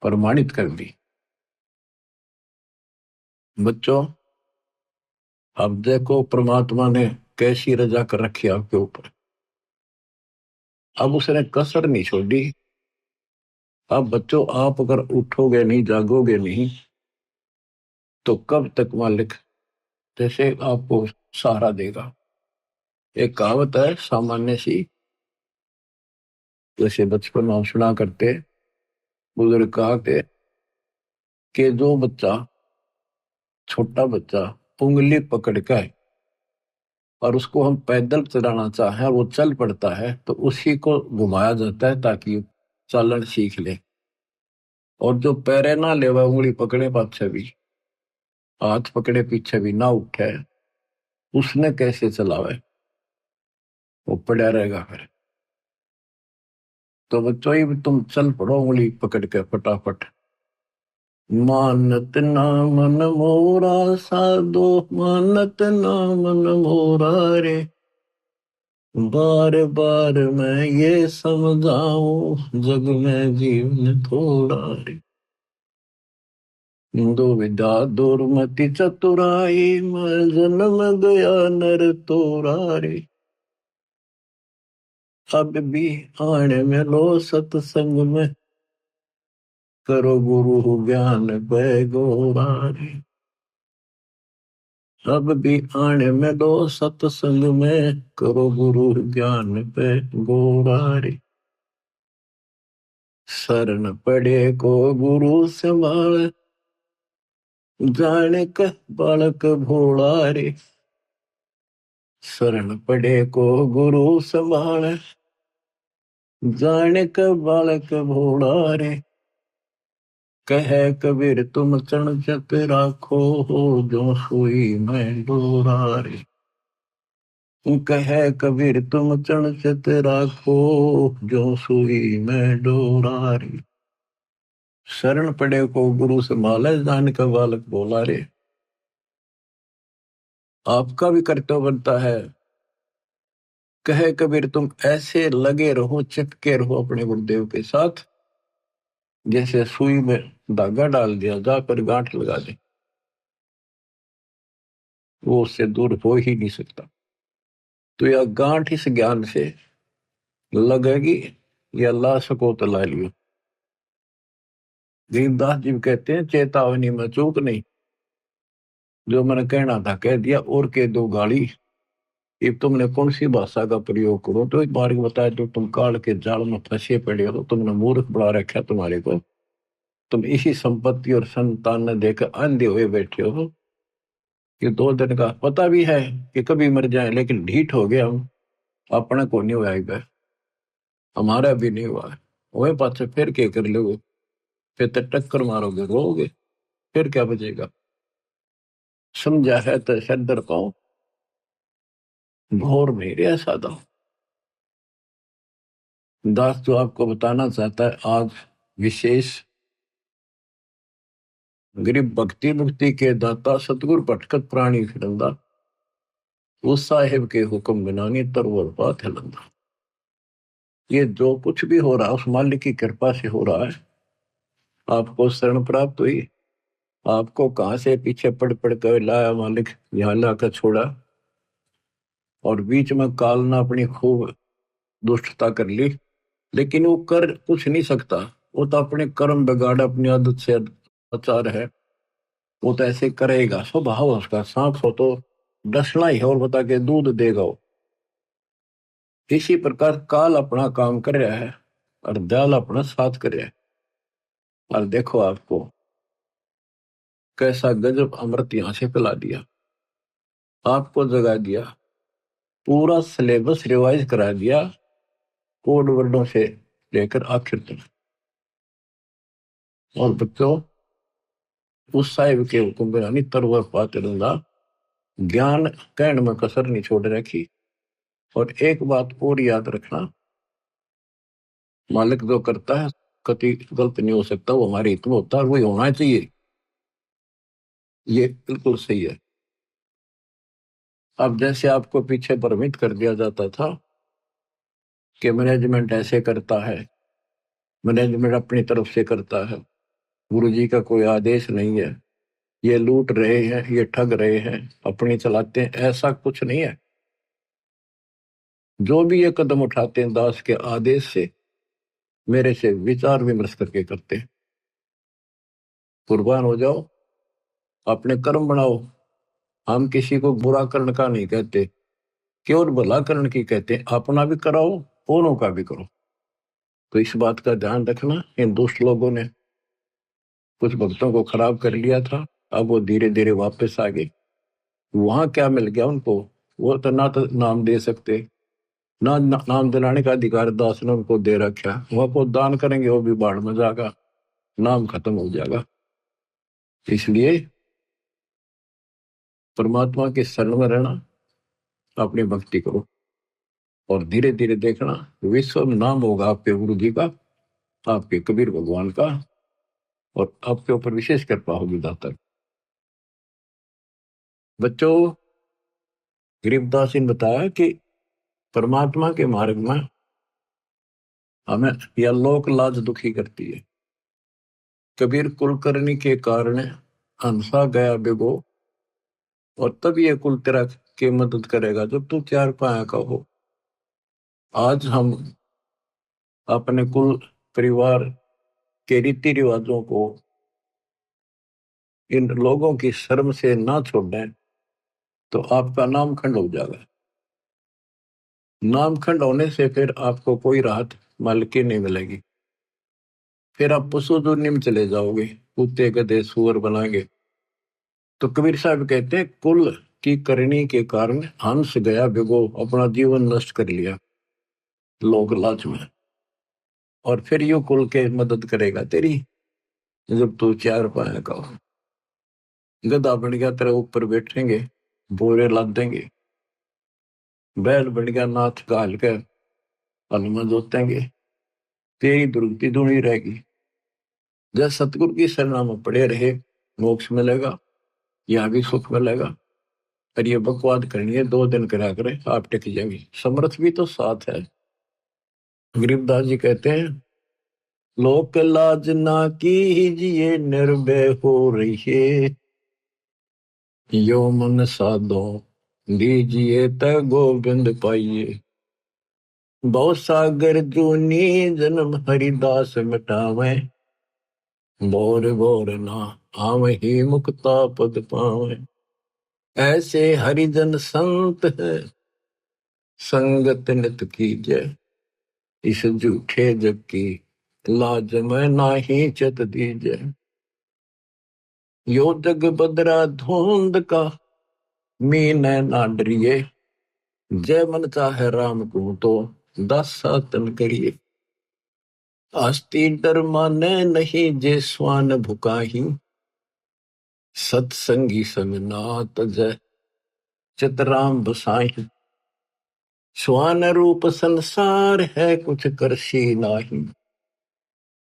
Speaker 1: प्रमाणित कर दी। बच्चों, अब देखो परमात्मा ने कैसी रजा कर रखी आपके ऊपर। अब उसने कसर नहीं छोड़ी। अब बच्चों, आप अगर उठोगे नहीं, जागोगे नहीं, तो कब तक मालिक जैसे आपको सहारा देगा। एक कहावत है सामान्य सी, जैसे बचपन में सुना करते, बुजुर्ग कहा कि जो बच्चा, छोटा बच्चा उंगली पकड़ कर और उसको हम पैदल चलाना चाहें, वो चल पड़ता है, तो उसी को घुमाया जाता है ताकि चालन सीख ले। और जो पैरे ना ले, वह उंगली पकड़े पाछे भी, हाथ पकड़े पीछे भी ना उठे, उसने कैसे चलावे, वो पड़ा रहेगा फिर। तो बच्चों, ही तुम चल पड़ो उंगली पकड़ के फटाफट। मानत ना मन मोरा साधो, मानत ना मन मोरा रे, बार बार मैं ये समझाऊं, जग में जीवन थोड़ा रे। दुविधा दुर्मति चतुराई, मैं जन्म गया नर तोरा रे। अब भी आने में लो सत्संग में, करो गुरु ज्ञान पे गोरा रे। अब भी आने में लो सत्संग में, करो गुरु ज्ञान पे गोरा रे। शरण पड़े को गुरु संभाल, जाने का बालक भोला रे। शरण पड़े को गुरु संभाल, जाने का बालक भोला रे। कहे कबीर तुम चरण चत राखो, हो जो सुई में डोरा रे। कहे कबीर तुम चरण चत राखो, जो सुई में डोरा रे। शरण पड़े को गुरु संभाले, जाने का बालक भोला रे। आपका भी कर्तव्य बनता है, कहे कबीर तुम ऐसे लगे रहो, चिपके रहो अपने गुरुदेव के साथ, जैसे सुई में धागा डाल दिया, जाकर गांठ लगा दे, वो उससे दूर हो ही नहीं सकता। तो यह गांठ इस ज्ञान से लगेगी, या ला सको तो ला लियो। गरीबदास जी कहते हैं, चेतावनी में चूक नहीं, जो मैंने कहना था कह दिया, और के दो गाली। ये तुमने कौन सी भाषा का प्रयोग करो, तो एक बार बताया, तो तुम काल के जाल में फंसे पड़े हो, तुमने मूर्ख बड़ा रखा तुम्हारे को, तुम इसी संपत्ति और संतान ने देकर अंधे हुए बैठे हो। कि 2 दिन का पता भी है कि कभी मर जाए, लेकिन ढीठ हो गया हम, अपने को नहीं हुआ, हमारा भी नहीं हुआ है। वही पाछे फिर क्या कर लोगे, फिर तो टक्कर मारोगे, रोगे, फिर क्या बचेगा। समझा है तो सदर पाओ, घोर नहीं रहा सादा। दास जो आपको बताना चाहता है आज विशेष, गरीब भक्ति मुक्ति के दाता सतगुरु भटकत प्राणी फिरंदा, उस साहेब के हुक्म बिनानी तरवर बात है लंदा। ये जो कुछ भी हो रहा है उस मालिक की कृपा से हो रहा है। आपको शरण प्राप्त हुई, आपको कहां से पीछे पड़ पड़ कर लाया मालिक, यहाँ लाकर छोड़ा, और बीच में काल ने अपनी खूब दुष्टता कर ली, लेकिन वो कर कुछ नहीं सकता। वो तो अपने कर्म बिगाड़, अपनी आदत से आचार है, वो तो ऐसे करेगा, स्वभाव उसका। सांप हो तो डसना ही है, और बता के दूध देगा वो। इसी प्रकार काल अपना काम कर रहा है और दयाल अपना साथ कर रहा है। और देखो आपको कैसा गजब अमृत यहां से पिला दिया, आपको जगा दिया, पूरा सिलेबस रिवाइज करा दिया, कोड वर्डों से लेकर आखिर तक। और बच्चों, उस साहिब के हुक्म बिना तरवर पाते रंगा, ज्ञान कहने में कसर नहीं छोड़ रखी। और एक बात और याद रखना, मालिक जो करता है कति गलत नहीं हो सकता, वो हमारे हित में होता है, वही होना चाहिए। ये बिल्कुल सही है। अब जैसे आपको पीछे भ्रमित कर दिया जाता था कि मैनेजमेंट ऐसे करता है, मैनेजमेंट अपनी तरफ से करता है, गुरु जी का कोई आदेश नहीं है, ये लूट रहे हैं, ये ठग रहे हैं, अपनी चलाते हैं, ऐसा कुछ नहीं है। जो भी ये कदम उठाते हैं दास के आदेश से, मेरे से विचार विमर्श करके करते हैं। कुर्बान हो जाओ, अपने कर्म बनाओ। हम किसी को बुरा करने का नहीं कहते, केवल भला करने की कहते हैं। अपना भी कराओ, औरों का भी करो। तो इस बात का ध्यान रखना। इन दुष्ट लोगों ने कुछ भक्तों को खराब कर लिया था, अब वो धीरे धीरे वापस आ गए। वहां क्या मिल गया उनको, वो तो नाम दे सकते, नाम दिलाने का अधिकार दास ने उनको दे रखा। वह को दान करेंगे, वो भी बाढ़ में जाएगा, नाम खत्म हो जाएगा। इसलिए परमात्मा के शरण में रहना, अपनी भक्ति करो, और धीरे धीरे देखना विश्व में नाम होगा आपके गुरु जी का, आपके कबीर भगवान का, और आपके ऊपर विशेष कृपा होगी दाता। बच्चों, गरीबदास जी ने बताया कि परमात्मा के मार्ग में हमें यह लोक लाज दुखी करती है। कबीर कुलकर्णी के कारण हंसा गया बिगो, और तब ये कुल तेरा के मदद करेगा जब तू चार पाया का हो। आज हम अपने कुल परिवार के रीति रिवाजों को, इन लोगों की शर्म से ना छोड़ें तो आपका नामखंड हो जाएगा। नामखंड होने से फिर आपको कोई राहत मालिक नहीं मिलेगी। फिर आप पशु दुनिया में चले जाओगे, कुत्ते गधे सुअर बनाएंगे। तो कबीर साहब कहते हैं कुल की करनी के कारण हंस गया भिगो, अपना जीवन नष्ट कर लिया लोक लाज में। और फिर यू कुल के मदद करेगा तेरी जब तू चार पाया का हो। गधा बन गया तेरे ऊपर बैठेंगे, बोरे लाद देंगे। बैल बन गया नाथ गाल के हनुमान जोतेंगे, तेरी दुर्गति दूनी रहेगी। जब सतगुरु की शरणा में पड़े रहे, मोक्ष मिलेगा, यहाँ भी सुख मिलेगा। और ये बकवाद करनी है 2 दिन करा करे, आप टिक जाएंगे। समर्थ भी तो साथ है। गरीबदास जी कहते हैं, लोक लाज ना कीजिए निर्भय हो रहिए, यो मन साधो दीजिए त गोविंद पाइए। बहु सागर जूनी जन्म हरिदास मिटावे, बोर बोर ना आवहि मुक्ता पद पावे। ऐसे हरिजन संत है संगत नित कीजय, इस झूठे जग की लाज में नाही चत दीजय। यो जग बदरा धुंध का मीन ना डरिए, जय मन चाहे राम को तो दासा तन करिए। आस्ती डर माने नहीं जे स्वान भुकाही, सत्संगी समनात जय चितराम बसाही। स्वान रूप संसार है कुछ करसी नाही,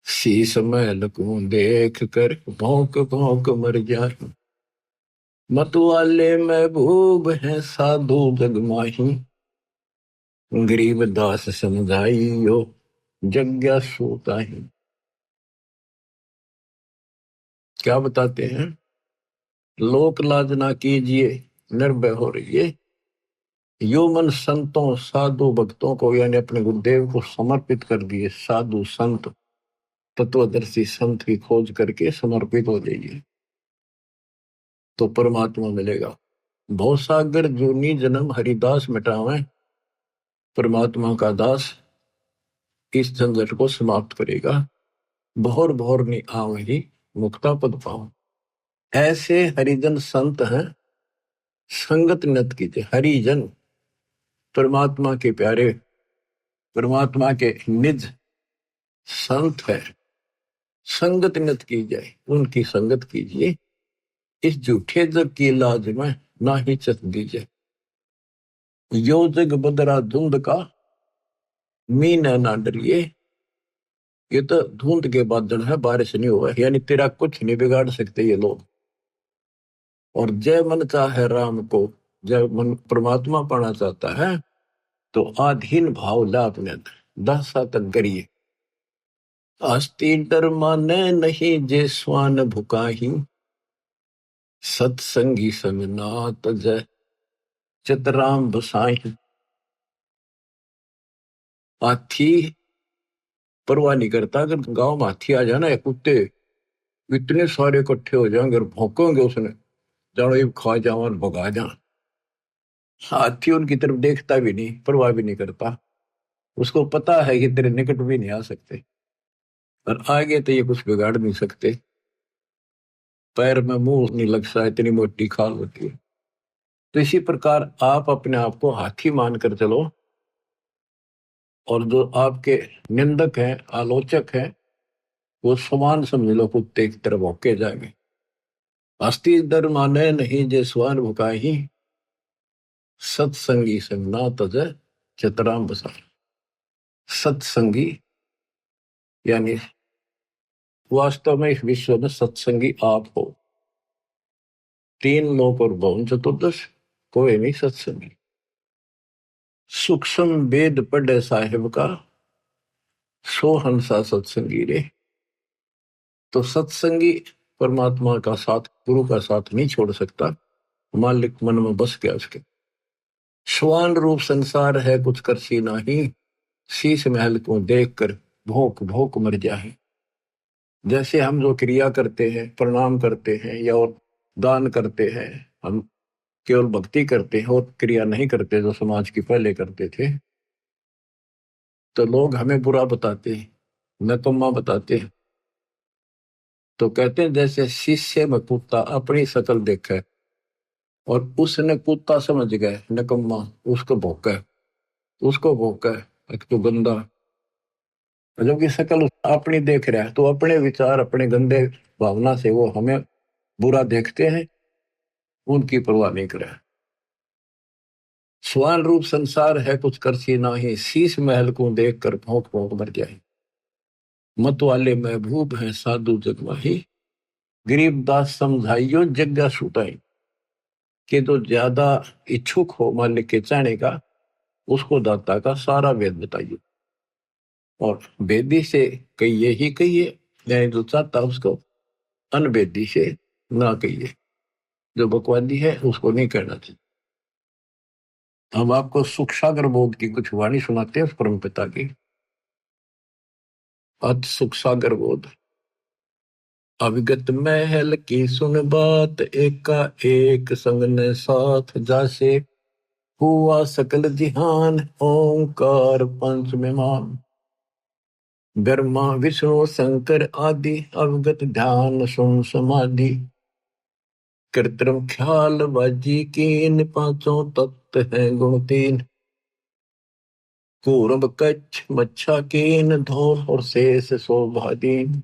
Speaker 1: शीस महल को देख कर भौंक भौंक मर जाही। मतवाले महबूब है साधु जगमाही, गरीब दास समझाइयो जग्ञा सोताही। क्या बताते हैं, लोक लाज ना कीजिए निर्भय हो रहिए, यो मन संतों साधु भक्तों को यानी अपने गुरुदेव को समर्पित कर दिए। साधु संत तत्वदर्शी संत की खोज करके समर्पित हो जाइए तो परमात्मा मिलेगा। भवसागर जूनी जन्म हरिदास मिटावे, परमात्मा का दास इस झंझट को समाप्त करेगा। भोर भोर नि आवहि मुक्ता पद पाओ। ऐसे हरिजन संत हैं, संगत नत कीजिए। हरिजन परमात्मा के प्यारे, परमात्मा के निज संत है, संगत नत की जाए, उनकी संगत कीजिए। इस झूठे जग की लाज में ना ही चत दीजिए। यो जग बदरा धुंध का, मीन ना डरिए। ये तो धुंध के बादल है, बारिश नहीं हुआ, यानी तेरा कुछ नहीं बिगाड़ सकते ये लोग। और जय मन चाहे राम को, जब मन परमात्मा पाना चाहता है तो आधीन भाव ला अपने दशा तक करिए। आस्ती डर माने नहीं जे स्वान भुकाही, सत्संगी संग नात जय चितराम बसाई। हाथी परवाह नहीं करता, अगर गांव में हाथी आ जाना, कुत्ते इतने सारे इकट्ठे हो जाएंगे और भौंकेंगे उसने, जानो ये खा जाओ और भगा जा। हाथी उनकी तरफ देखता भी नहीं, परवाह भी नहीं करता, उसको पता है कि तेरे निकट भी नहीं आ सकते और आगे तो ये कुछ बिगाड़ नहीं सकते। पैर में मुंह नहीं लग सकता, इतनी मोटी खाल होती है। तो इसी प्रकार आप अपने आप को हाथी मानकर चलो, और जो आपके निंदक हैं, आलोचक हैं, वो समान समझ लो, कुत्ते की तरफ भौंके जाएंगे। हस्ती दर माने नहीं जे स्वान भुकाही, सत्संगी संग ना तज चितराम बसा। सत्संगी यानी वास्तव में इस विश्व में सत्संगी आप हो। तीन लोक और भवन चतुर्दश, कोई नहीं सत्संगी। सूक्ष्म वेद पढ़े साहिब का, सो हंसा सत्संगी रे। तो सत्संगी परमात्मा का साथ, गुरु का साथ नहीं छोड़ सकता, मालिक मन में बस गया उसके। स्वान रूप संसार है कुछ करसी नहीं, शीश महल को देख कर भोंक भोंक मर जाए। जैसे हम जो क्रिया करते हैं, प्रणाम करते हैं या और दान करते हैं, हम केवल भक्ति करते हैं और क्रिया नहीं करते जो समाज की पहले करते थे, तो लोग हमें बुरा बताते हैं, नकम्मा बताते हैं। तो कहते हैं जैसे शीशे में कुत्ता अपनी शक्ल देखा और उसने कुत्ता समझ गए नकम्मा, उसको भौंका, उसको भौंका, एक तो गंदा, जबकि शक्ल अपनी देख रहा है, तो अपने विचार, अपने गंदे भावना से वो हमें बुरा देखते हैं, उनकी परवाह नहीं करे। स्वान रूप संसार है कुछ करसी नाही, शीश महल को देख कर भौंक भौंक मर जाए। मत वाले महबूब हैं साधु जग माही, गरीबदास समझाइयो जग्गा छूटाई। कि जो ज्यादा इच्छुक हो मालिक के चाहने का, उसको दाता का सारा वेद बताइए, और वेदी से कहिए ही कहिए, यानी जो चाहता उसको अनवेदी से ना कहिए, जो बकवादी है उसको नहीं कहना चाहिए। हम आपको सुख सागर बोध की कुछ वाणी सुनाते हैं परम पिता की। अत सुख सागर बोध। अविगत महल की सुन बात, एका एक संग ने साथ जासे। हुआ सकल जिहान ओंकार पंच में मान। ब्रह्मा विष्णु शंकर आदि, अवगत ध्यान सुन समाधि। कृत्रिम ख्याल बाजी कीन, पांचों तत्व हैं गुण तीन। कूर्म कच्छ मच्छा कीन, धौल और शेष शोभादीन।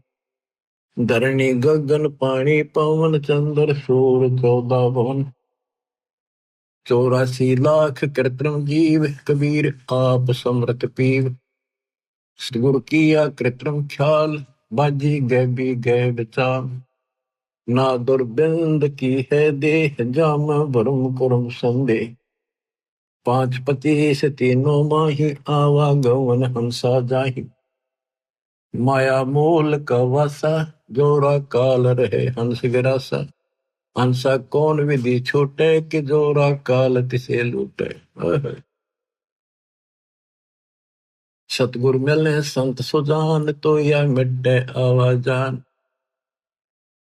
Speaker 1: धरणी गगन पानी पवन, चंद्र सूर्य 14 भवन। 84 लाख कृत्रिम जीव, कबीर आप समृत पीव। गुरु किया कृत्रिम ख्याल, बाजी गैबी गै विचार। ना दुर्बिंद की है देह, जाम भरम कुरम संदेह। 5 25 तीनों माही, आवागमन हंसा जाहि। माया मूल का वासा, जोरा काल रहे हंस गिरासा। हंसा कौन विधि छूटे, कि जोरा काल तिसे लूटे। सतगुरु मिले संत सुजान, तो यह मिटे आवाजान।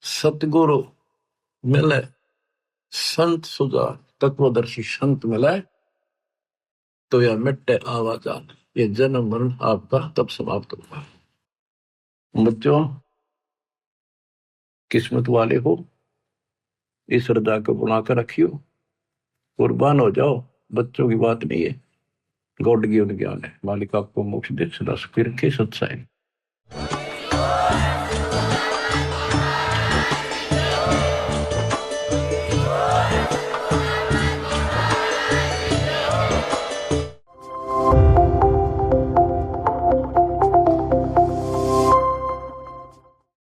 Speaker 1: सतगुरु मिले संत सुजान, तत्वदर्शी संत मिले, तो यह मिटे आवाजान। ये जन्म मरण आपका तब समाप्त होगा। बच्चों, किस्मत वाले हो, इस हृदय को बनाकर रखियो, कुर्बान हो जाओ। बच्चों की बात नहीं है, गॉड गिवन ज्ञान है। मालिक आपको मोक्ष दे, सदा सुखी रखे। सत्साई।